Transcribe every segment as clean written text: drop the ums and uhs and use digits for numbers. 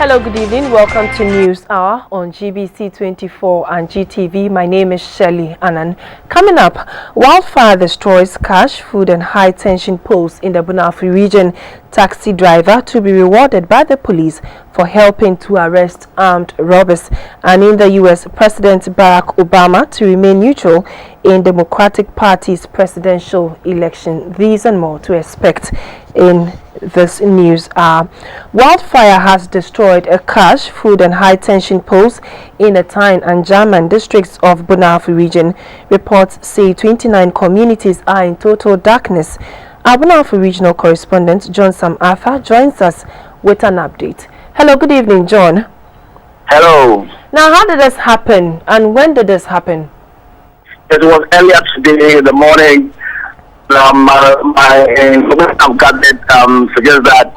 Hello, good evening. Welcome to News Hour on GBC 24 and GTV. My name is Shelley Annan. Coming up, wildfire destroys cash, food and high-tension poles in the Bunafu region. Taxi driver to be rewarded by the police for helping to arrest armed robbers. And in the U.S., President Barack Obama to remain neutral in Democratic Party's presidential election. These and more to expect in this news hour. Wildfire has destroyed a cash, food and high-tension poles in the Tyne and German districts of Bunafu region. Reports say 29 communities are in total darkness. Our Bunafu regional correspondent John Sam Arthur joins us with an update. Hello, good evening, John. Hello. Now, how did this happen and when did this happen? It was earlier today in the morning. My information I've gathered suggests that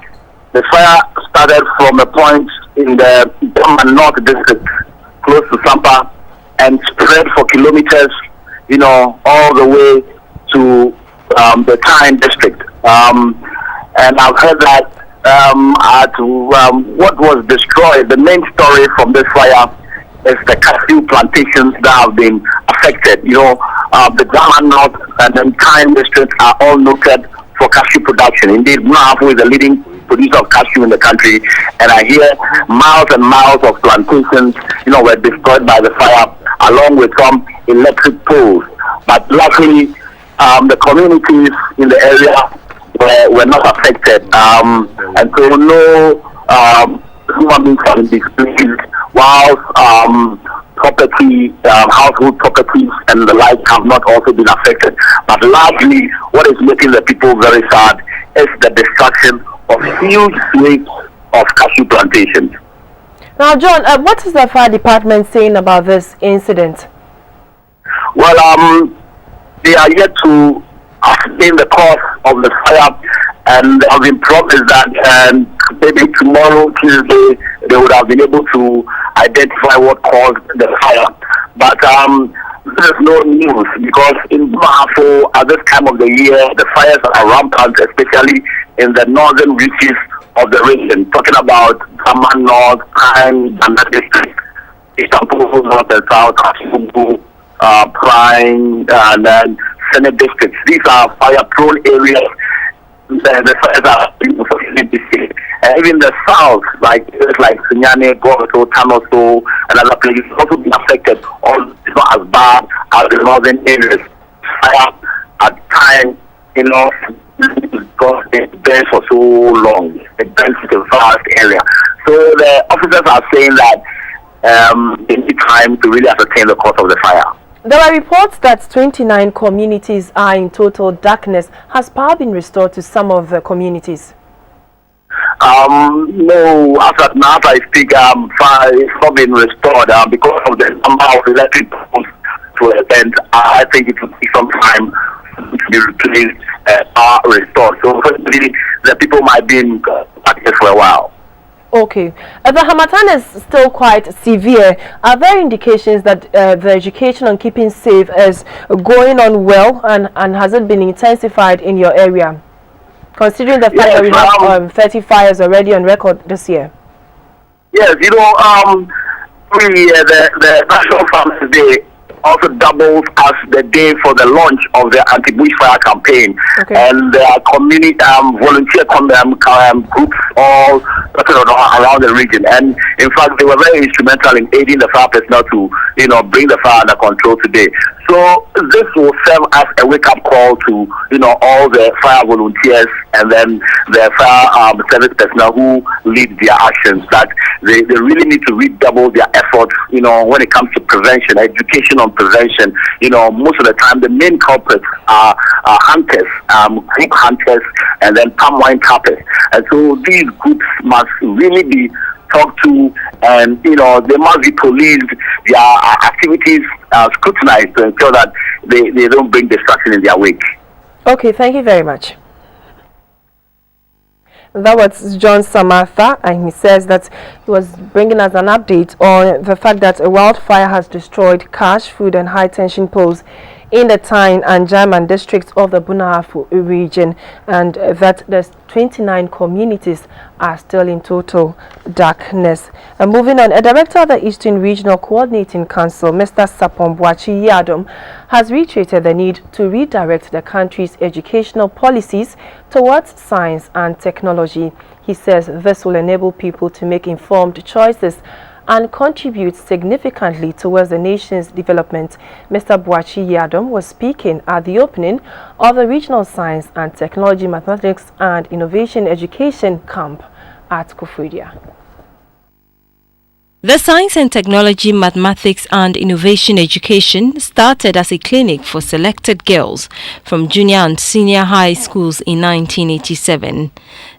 the fire started from a point in the German North district, close to Sampa, and spread for kilometers, all the way to the Tyne district. And I've heard that what was destroyed, the main story from this fire is the cashew plantations that have been affected. The German North and then Tyne districts are all noted for cashew production. Indeed, Bunafu is the leading producer of cashew in the country, and I hear miles and miles of plantations, were destroyed by the fire, along with some electric poles. But luckily, the communities in the area were not affected, and so no human beings have been displaced, whilst property, household properties and the like have not also been affected. But largely, what is making the people very sad is the destruction of huge swathes of cashew plantations. Now, John, what is the fire department saying about this incident? Well, they are yet to ascertain the cause of the fire, and they have been promised that maybe tomorrow, Tuesday, they would have been able to identify what caused the fire. But there's no news, because in Bunafu at this time of the year, the fires are rampant, especially in the northern reaches of the region. Talking about German North, Tyne, and that district, Istanbul North and South, Kasubu, Prime, and then Senate districts. These are fire-prone areas. The fires are even the south, like Sunyane, Goto, Tanoso, and other places, also been affected. It's not as bad as the northern areas. Fire at time, because it burns for so long. It burns in a vast area. So the officers are saying that they need time to really ascertain the cause of the fire. There are reports that 29 communities are in total darkness. Has power been restored to some of the communities? No, as I speak, fire is not been restored because of the number of electric poles to attend. I think it will take some time to be replaced, restored. So hopefully the people might be in darkness for a while. Okay. The Harmattan is still quite severe. Are there indications that the education on keeping safe is going on well, and has it been intensified in your area? Considering the fact that we have 30 fires already on record this year. Yes, the National Farmers Day also doubles as the day for the launch of the anti-bushfire campaign. Okay. And there are community volunteer groups all around the region. And in fact, they were very instrumental in aiding the fire personnel to bring the fire under control today. So this will serve as a wake-up call to all the fire volunteers and then the fire service personnel who lead their actions, that they really need to redouble their efforts when it comes to prevention, education on prevention. Most of the time the main culprits are hunters, group hunters, and then palm wine tappers. And so these groups must really be talked to, and they must be policed, their activities scrutinized to ensure that they don't bring destruction in their wake. Okay, thank you very much. That was John Samartha, and he says that he was bringing us an update on the fact that a wildfire has destroyed cash, food and high-tension poles in the Tyne and German districts of the Bunahafu region, and that there's 29 communities are still in total darkness. And moving on, a director of the Eastern Regional Coordinating Council, Mr. Sapon Boachi Yadom, has reiterated the need to redirect the country's educational policies towards science and technology. He says this will enable people to make informed choices and contribute significantly towards the nation's development. Mr. Boachi Yadom was speaking at the opening of the Regional Science and Technology, Mathematics and Innovation Education Camp at Koforidua. The Science and Technology, Mathematics and Innovation Education started as a clinic for selected girls from junior and senior high schools in 1987.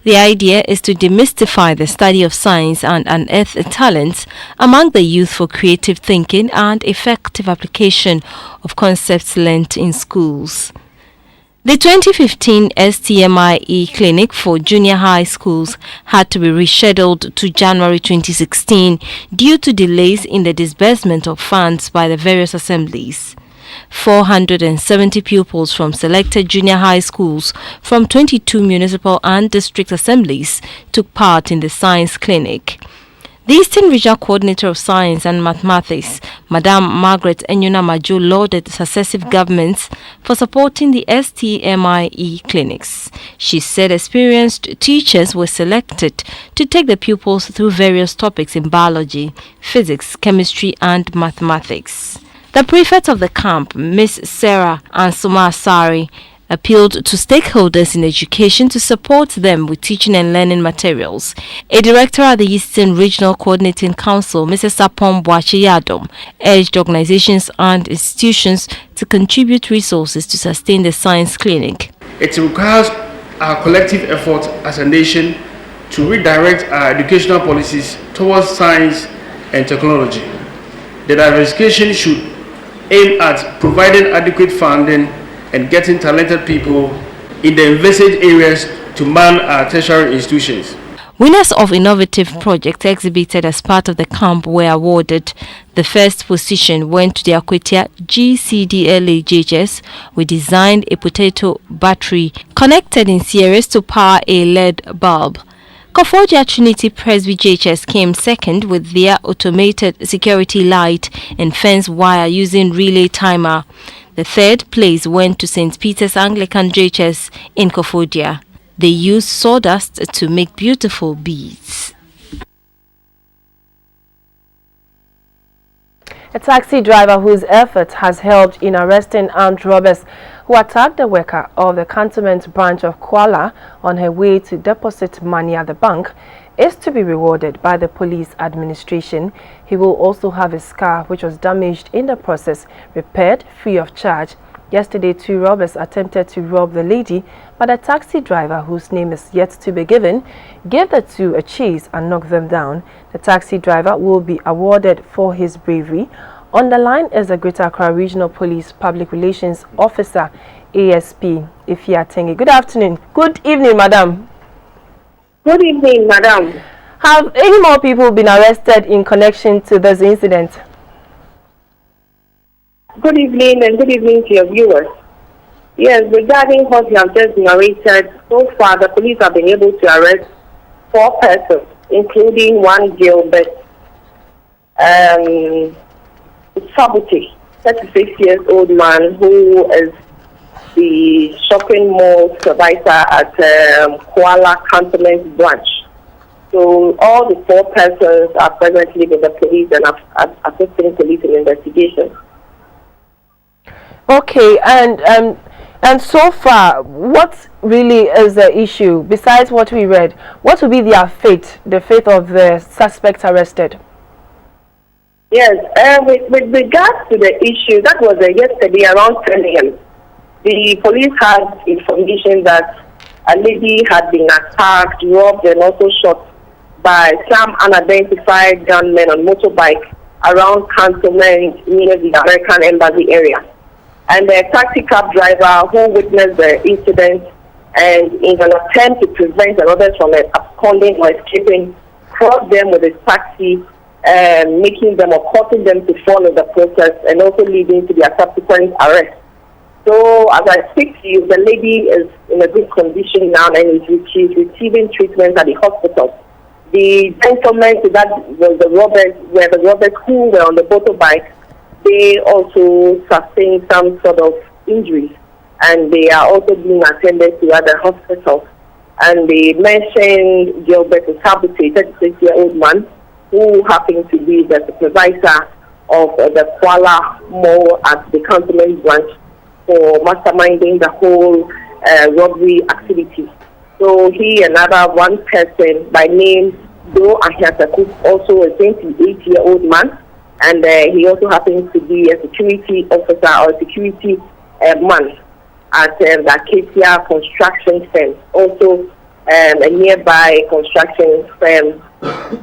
The idea is to demystify the study of science and unearth talents among the youth for creative thinking and effective application of concepts learnt in schools. The 2015 STMIE clinic for junior high schools had to be rescheduled to January 2016 due to delays in the disbursement of funds by the various assemblies. 470 pupils from selected junior high schools from 22 municipal and district assemblies took part in the science clinic. The Eastern Regional Coordinator of Science and Mathematics, Madam Margaret Enyuna Majo, lauded successive governments for supporting the STMIE clinics. She said experienced teachers were selected to take the pupils through various topics in biology, physics, chemistry and mathematics. The prefect of the camp, Miss Sarah Ansuma Asari, appealed to stakeholders in education to support them with teaching and learning materials. A director at the Eastern Regional Coordinating Council, Mrs. Sapon Boachi Yadom, urged organizations and institutions to contribute resources to sustain the science clinic. It requires our collective effort as a nation to redirect our educational policies towards science and technology. The diversification should aim at providing adequate funding and getting talented people in the envisaged areas to man our tertiary institutions. Winners of innovative projects exhibited as part of the camp were awarded. The first position went to the Akwetia GCDLA JHS, who designed a potato battery connected in series to power a LED bulb. Koforidua Trinity Presby JHS came second with their automated security light and fence wire using relay timer. The third place went to St. Peter's Anglican JHS in Koforidua. They used sawdust to make beautiful beads. A taxi driver whose effort has helped in arresting armed robbers who attacked the worker of the cantonment branch of Kuala on her way to deposit money at the bank is to be rewarded by the police administration. He will also have his car, which was damaged in the process, repaired free of charge. Yesterday, 2 robbers attempted to rob the lady, but a taxi driver, whose name is yet to be given, gave the 2 a chase and knocked them down. The taxi driver will be awarded for his bravery. On the line is the Greater Accra Regional Police Public Relations Officer, ASP Ifia Tengi. Good afternoon. Good evening, madam. Good evening, madam. Have any more people been arrested in connection to this incident? Good evening and good evening to your viewers. Yes, regarding what you have just narrated, so far the police have been able to arrest 4 persons, including one Gilbert Sabuti, 36-year-old man who is the shopping mall supervisor at Kuala Cantonment branch. So all the 4 persons are presently with the police and assisting police in investigation. Okay, and so far, what really is the issue? Besides what we read, what will be their fate, the fate of the suspects arrested? Yes, with regards to the issue, that was yesterday around 10 a.m. The police had information that a lady had been attacked, robbed, and also shot by some unidentified gunmen on motorbike around Cantonment near the American Embassy area. And the taxi cab driver who witnessed the incident and in an attempt to prevent the robbers from absconding or escaping, crossed them with his taxi, making them or causing them to follow the process and also leading to their subsequent arrest. So as I speak to you, the lady is in a good condition now and she's receiving treatment at the hospital. The gentlemen that was the robbers who were on the motorbike, they also sustained some sort of injuries, and they are also being attended to at the hospital. And they mentioned Gilbert Sabute, 36-year-old man, who happened to be the supervisor of the Kuala Mall at the cantonment branch for masterminding the whole robbery activity. So he and another one person by name Do Ahiataku, also a 28-year-old man, and he also happens to be a security officer or security man at the Acacia construction firm, also a nearby construction firm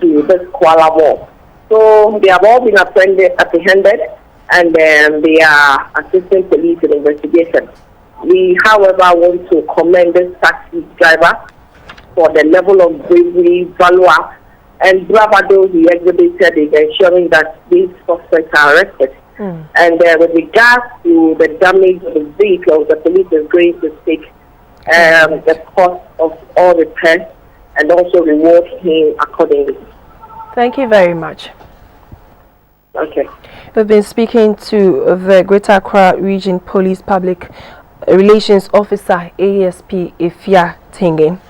to this Kuala Mall. So they have all been apprehended, and they are assisting police in investigation. We, however, want to commend this taxi driver for the level of bravery, valor, and bravado he exhibited in ensuring that these suspects are arrested. And with regards to the damage of the vehicle, the police is going to take the cost of all repairs and also reward him accordingly. Thank you very much. Okay. We've been speaking to the Greater Accra Region Police Public Relations Officer, ASP Ifya Tingin.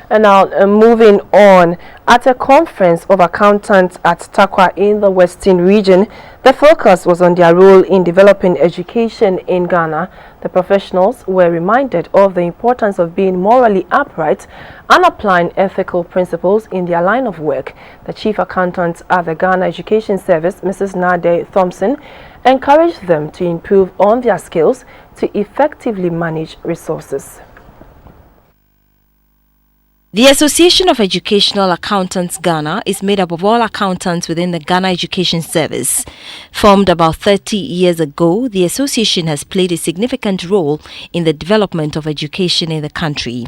And now moving on, at a conference of accountants at Takwa in the Western region, the focus was on their role in developing education in Ghana. The professionals were reminded of the importance of being morally upright and applying ethical principles in their line of work. The chief accountant at the Ghana Education Service, Mrs. Nade Thompson, encouraged them to improve on their skills to effectively manage resources. The Association of Educational Accountants Ghana is made up of all accountants within the Ghana Education Service. Formed about 30 years ago, the association has played a significant role in the development of education in the country.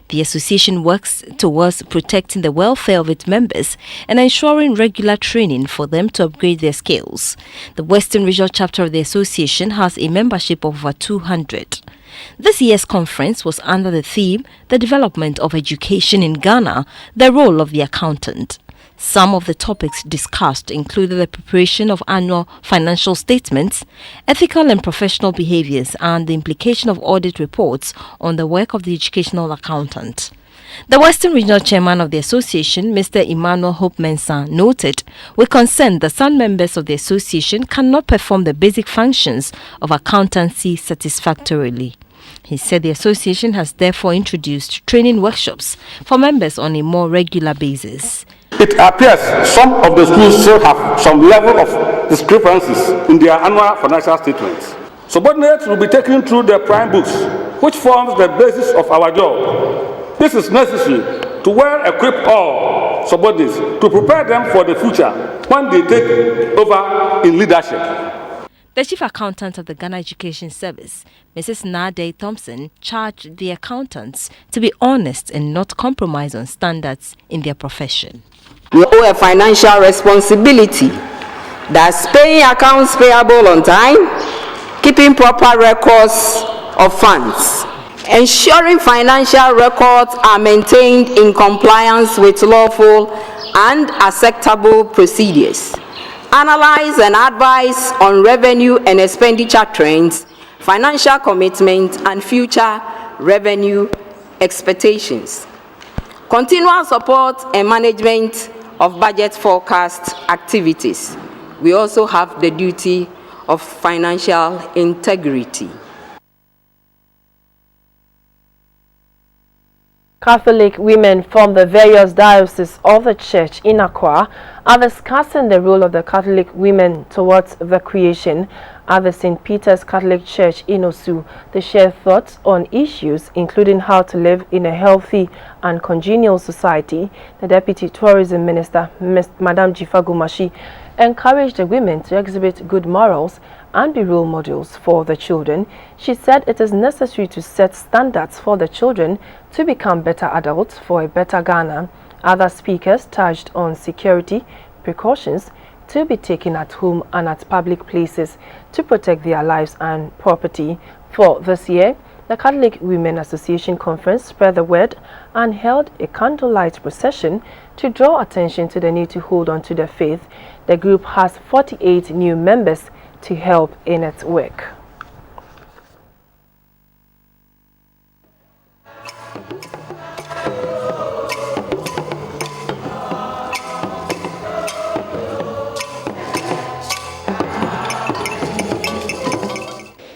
The association works towards protecting the welfare of its members and ensuring regular training for them to upgrade their skills. The Western Regional Chapter of the association has a membership of over 200. This year's conference was under the theme, The Development of Education in Ghana, the Role of the Accountant. Some of the topics discussed included the preparation of annual financial statements, ethical and professional behaviors, and the implication of audit reports on the work of the educational accountant. The Western Regional Chairman of the Association, Mr. Emmanuel Hope Mensah, noted with concern that some members of the association cannot perform the basic functions of accountancy satisfactorily. He said the association has therefore introduced training workshops for members on a more regular basis. It appears some of the schools still have some level of discrepancies in their annual financial statements. Subordinates will be taken through the prime books, which forms the basis of our job. This is necessary to well equip all subordinates to prepare them for the future when they take over in leadership. The chief accountant of the Ghana Education Service, Mrs. Nade Thompson, charged the accountants to be honest and not compromise on standards in their profession. We owe a financial responsibility. That's paying accounts payable on time, keeping proper records of funds, ensuring financial records are maintained in compliance with lawful and acceptable procedures. Analyze and advise on revenue and expenditure trends, financial commitment, and future revenue expectations. Continual support and management of budget forecast activities. We also have the duty of financial integrity. Catholic women from the various dioceses of the church in Accra are discussing the role of the Catholic women towards the creation. At the St. Peter's Catholic Church in Osu, they share thoughts on issues including how to live in a healthy and congenial society. The Deputy Tourism Minister, Madam Jifagumashi, encouraged the women to exhibit good morals and be role models for the children. She said it is necessary to set standards for the children to become better adults for a better Ghana. Other speakers touched on security, precautions, to be taken at home and at public places to protect their lives and property. For this year, the Catholic Women Association Conference spread the word and held a candlelight procession to draw attention to the need to hold on to their faith. The group has 48 new members to help in its work.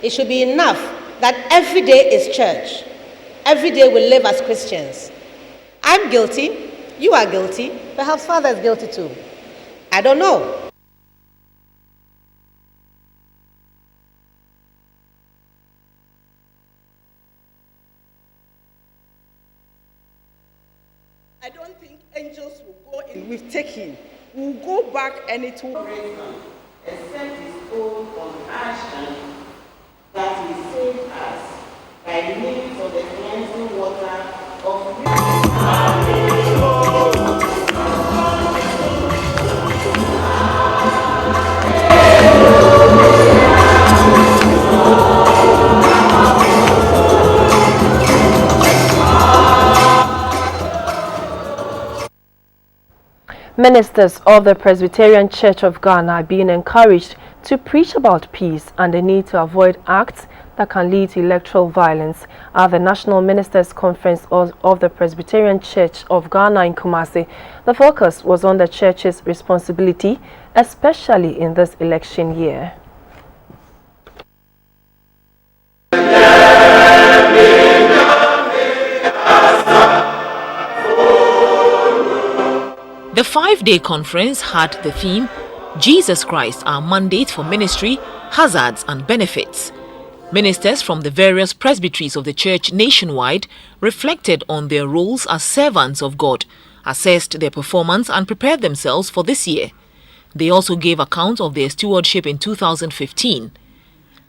It should be enough that every day is church. Every day we live as Christians. I'm guilty. You are guilty. Perhaps Father is guilty too. I don't know. I don't think angels will go in. We've taken. We'll go back and it will raise him. Except his own compassion that he saved us by the means of the cleansing water of Ministers of the Presbyterian Church of Ghana are being encouraged to preach about peace and the need to avoid acts that can lead to electoral violence at the National Ministers' Conference of the Presbyterian Church of Ghana in Kumasi. The focus was on the church's responsibility, especially in this election year. The 5-day conference had the theme, Jesus Christ, Our Mandate for Ministry, Hazards and Benefits. Ministers from the various presbyteries of the church nationwide reflected on their roles as servants of God, assessed their performance and prepared themselves for this year. They also gave account of their stewardship in 2015.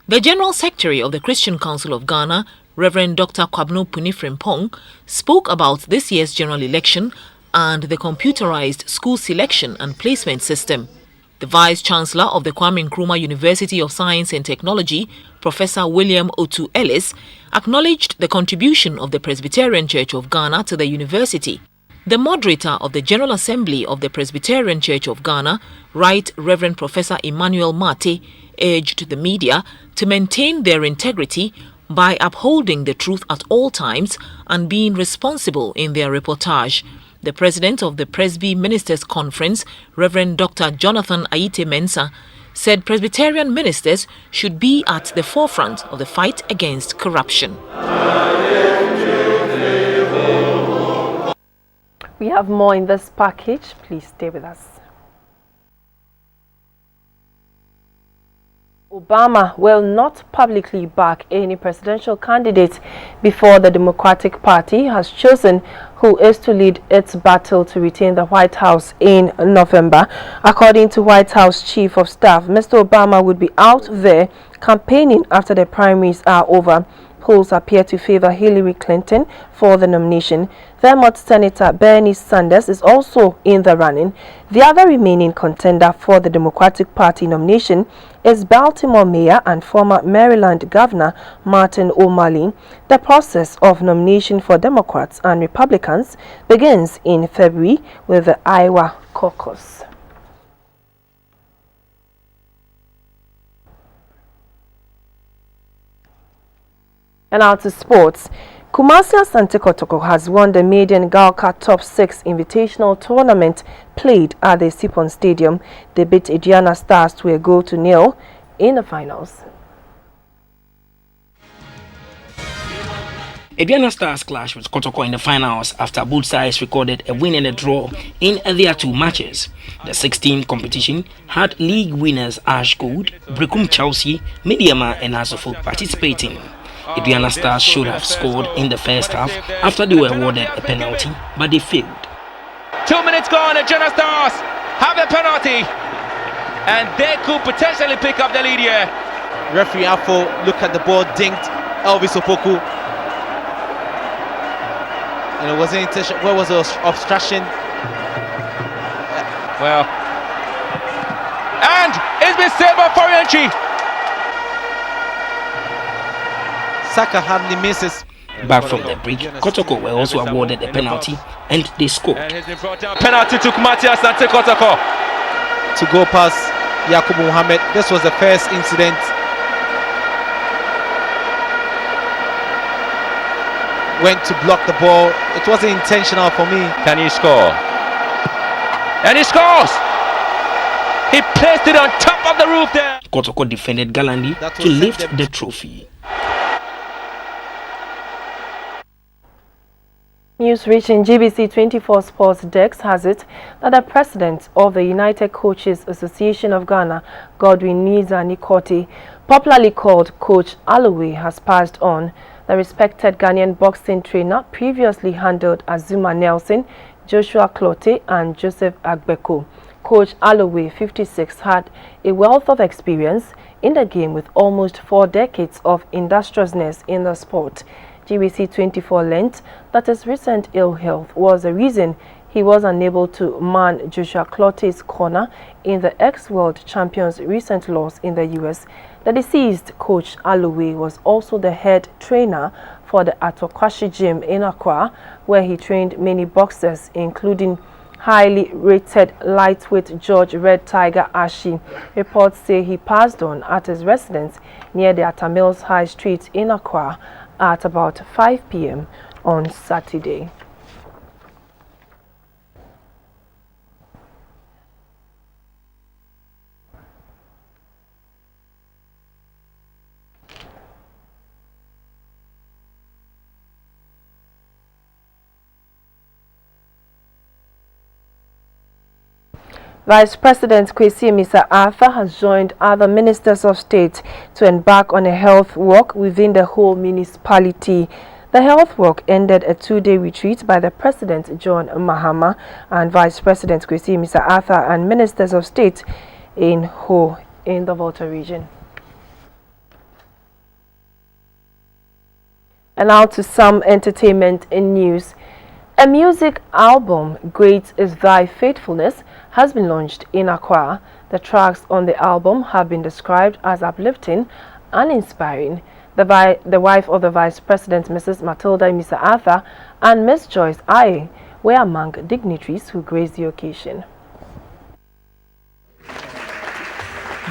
The General Secretary of the Christian Council of Ghana, Reverend Dr. Kwabno Punifrimpong, spoke about this year's general election and the computerized school selection and placement system. The Vice-Chancellor of the Kwame Nkrumah University of Science and Technology, Professor William Otu Ellis, acknowledged the contribution of the Presbyterian Church of Ghana to the university. The moderator of the General Assembly of the Presbyterian Church of Ghana, Right Reverend Professor Emmanuel Mate, urged the media to maintain their integrity by upholding the truth at all times and being responsible in their reportage. The president of the Presby Ministers' Conference, Reverend Dr. Jonathan Aite Mensah, said Presbyterian ministers should be at the forefront of the fight against corruption. We have more in this package. Please stay with us. Obama will not publicly back any presidential candidate before the Democratic Party has chosen who is to lead its battle to retain the White House in November. According to White House Chief of Staff, Mr. Obama would be out there campaigning after the primaries are over. Polls appear to favor Hillary Clinton for the nomination. Vermont Senator Bernie Sanders is also in the running. The other remaining contender for the Democratic Party nomination is Baltimore Mayor and former Maryland Governor Martin O'Malley. The process of nomination for Democrats and Republicans begins in February with the Iowa caucus. And now to sports. Kumasi Asante Kotoko has won the maiden Galka Top 6 Invitational Tournament played at the Sipon Stadium. They beat Ediana Stars to a 0-0 in the finals. Ediana Stars clashed with Kotoko in the finals after both sides recorded a win and a draw in their two matches. The 16th competition had league winners Ash Gold, Brekum Chelsea, Mediama and Asofo participating. Ediana Stars should have scored in the first half after they were awarded a penalty, but they failed. 2 minutes gone and Ediana Stars have a penalty and they could potentially pick up the lead here. Referee Afo look at the ball, dinked Elvis Opoku. And it wasn't intention. Where was the obstruction? Well, Lovely save by Forianchi. Saka hardly misses. Back from the break, Kotoko were also awarded a penalty and they scored. And he's been brought down. Penalty took Matthias Ante Kotoko. To go past Yakubu Mohammed. This was the first incident. Went to block the ball. It wasn't intentional for me. Can he score? And he scores! He placed it on top of the roof there. Kotoko defended gallantly to lift the trophy. News reaching GBC 24 Sports Desk has it that the president of the United Coaches Association of Ghana, Godwin Niza Nikoti, popularly called Coach Alloway, has passed on. The respected Ghanaian boxing trainer previously handled Azuma Nelson, Joshua Clotte and Joseph Agbeko. Coach Alloway, 56, had a wealth of experience in the game with almost 4 decades of industriousness in the sport. GBC 24 learnt that his recent ill health was the reason he was unable to man Joshua Clotte's corner in the ex-world champion's recent loss in the US. The deceased Coach Alloway was also the head trainer for the Atokwashi gym in Accra, where he trained many boxers, including highly rated lightweight George Red Tiger Ashi. Reports say he passed on at his residence near the Atamils High Street in Accra at about 5 p.m. on Saturday. Vice President Kwesi Mr. Arthur has joined other ministers of state to embark on a health walk within the whole municipality. The health walk ended a 2-day retreat by the President John Mahama and Vice President Kwesi Mr. Arthur and ministers of state in Ho in the Volta region. And now to some entertainment and news. A music album, Great Is Thy Faithfulness, has been launched in Accra. The tracks on the album have been described as uplifting and inspiring. The wife of the Vice President, Mrs. Matilda Mr. Arthur, and Miss Joyce Aye were among dignitaries who graced the occasion.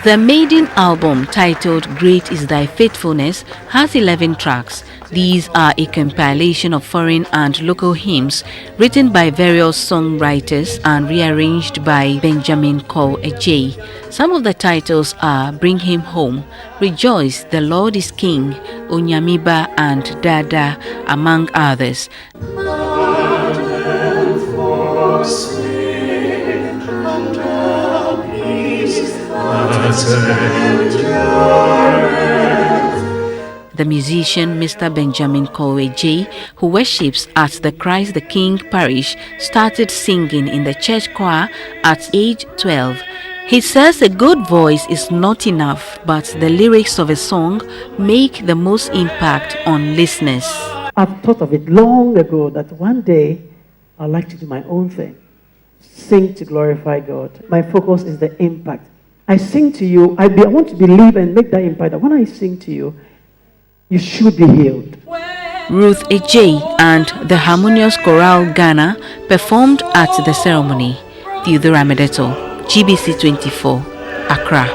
The maiden album, titled Great Is Thy Faithfulness, has 11 tracks. These are a compilation of foreign and local hymns written by various songwriters and rearranged by Benjamin Cole Ejay. Some of the titles are Bring Him Home, Rejoice, The Lord is King, Onyamiba and Dada, among others. The musician Mr. Benjamin Cole Ejay, who worships at the Christ the King parish, started singing in the church choir at age 12. He says a good voice is not enough, but the lyrics of a song make the most impact on listeners. I've thought of it long ago that one day I'd like to do my own thing. Sing to glorify God. My focus is the impact. I sing to you, I want to believe and make that impact that when I sing to you, you should be healed. Ruth Ejay and the Harmonious Chorale Ghana performed at the ceremony. Theodore Amedeto, GBC 24, Accra.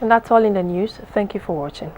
And that's all in the news. Thank you for watching.